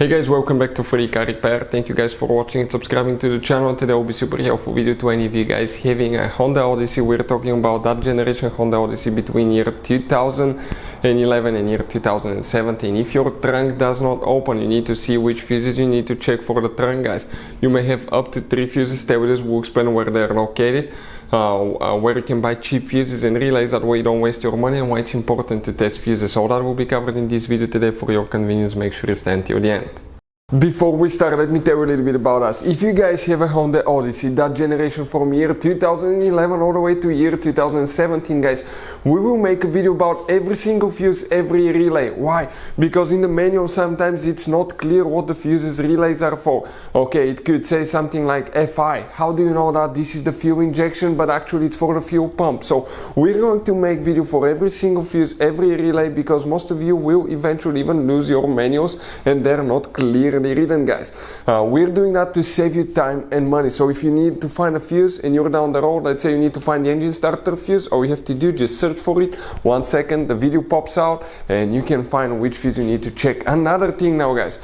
Hey guys, welcome back to Free Car Repair. Thank you guys for watching and subscribing to the channel. Today will be super helpful video to any of you guys having a Honda Odyssey. We're talking about that generation Honda Odyssey between year 2011 and year 2017. If your trunk does not open, you need to see which fuses you need to check for the trunk, guys. You may have up to 3 fuses. Stay with us, we'll explain where they're located, where you can buy cheap fuses and relays, that way you don't waste your money, and why it's important to test fuses. All that will be covered in this video today for your convenience. Make sure you stay until the end. Before we start, let me tell you a little bit about us. If you guys have a Honda Odyssey, that generation from year 2011 all the way to year 2017, guys, we will make a video about every single fuse, every relay. Why? Because in the manual sometimes it's not clear what the fuses relays are for. Okay, it could say something like FI. How do you know that this is the fuel injection, but actually it's for the fuel pump? So we're going to make video for every single fuse, every relay, because most of you will eventually even lose your manuals and they're not clearly written, guys. We're doing that to save you time and money. So if you need to find a fuse and you're down the road, let's say you need to find the engine starter fuse, all you have to do, just search for it. 1 second, the video pops out and you can find which fuse you need to check. Another thing now, guys,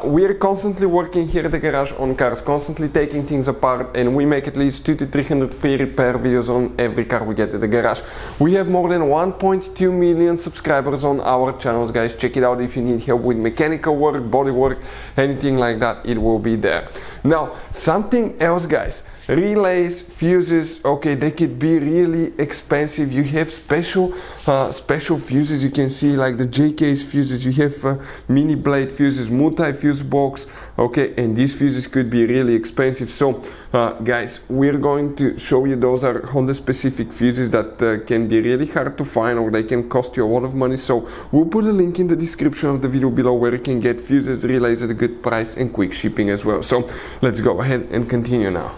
we're constantly working here at the garage on cars, constantly taking things apart, and we make at least 200 to 300 free repair videos on every car we get at the garage. We have more than 1.2 million subscribers on our channels, guys. Check it out if you need help with mechanical work, body work, anything like that, it will be there. Now, something else, guys. Relays, fuses, okay, they could be really expensive. You have special fuses. You can see like the JK's fuses. You have mini blade fuses, multi-fuse box, okay, and these fuses could be really expensive. So guys, we're going to show you those are Honda specific fuses that can be really hard to find, or they can cost you a lot of money. So we'll put a link in the description of the video below where you can get fuses, relays at a good price and quick shipping as well. So let's go ahead and continue now.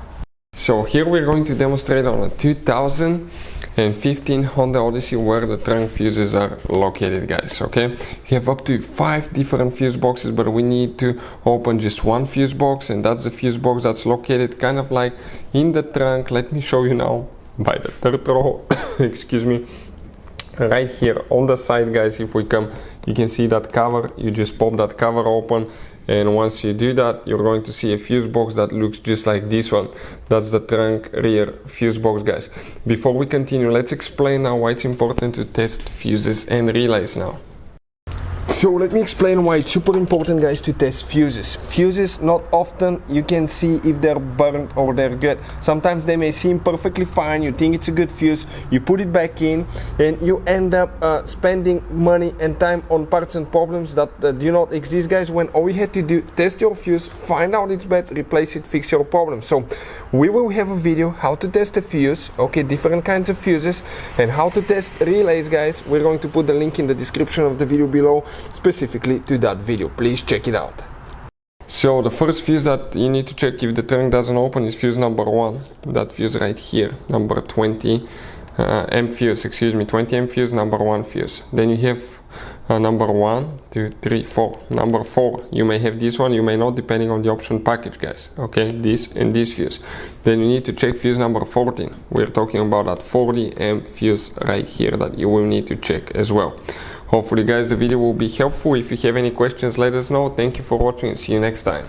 So here we're going to demonstrate on a 2015 Honda Odyssey where the trunk fuses are located, guys. Okay, we have up to 5 different fuse boxes, but we need to open just one fuse box, and that's the fuse box that's located kind of like in the trunk. Let me show you now by the third row. Excuse me, right here on the side, guys. If we come, you can see that cover. You just pop that cover open, and once you do that, you're going to see a fuse box that looks just like this one. That's the trunk rear fuse box, guys. Before we continue, let's explain now why it's important to test fuses and relays now. So let me explain why it's super important, guys, to test fuses. Fuses, not often you can see if they're burnt or they're good. Sometimes they may seem perfectly fine, you think it's a good fuse, you put it back in, and you end up spending money and time on parts and problems that do not exist, guys, when all you had to do, test your fuse, find out it's bad, replace it, fix your problem. So we will have a video how to test a fuse, okay, different kinds of fuses, and how to test relays, guys. We're going to put the link in the description of the video below, specifically to that video. Please check it out. So the first fuse that you need to check if the trunk doesn't open is fuse number 1. That fuse right here, number 20 amp fuse, 20 amp fuse, number 1 fuse. Then you have number 1, 2, 3, 4. Number 4, you may have this one, you may not, depending on the option package, guys. Okay, this and this fuse. Then you need to check fuse number 14. We're talking about that 40 amp fuse right here that you will need to check as well. Hopefully, guys, the video will be helpful. If you have any questions, let us know. Thank you for watching and see you next time.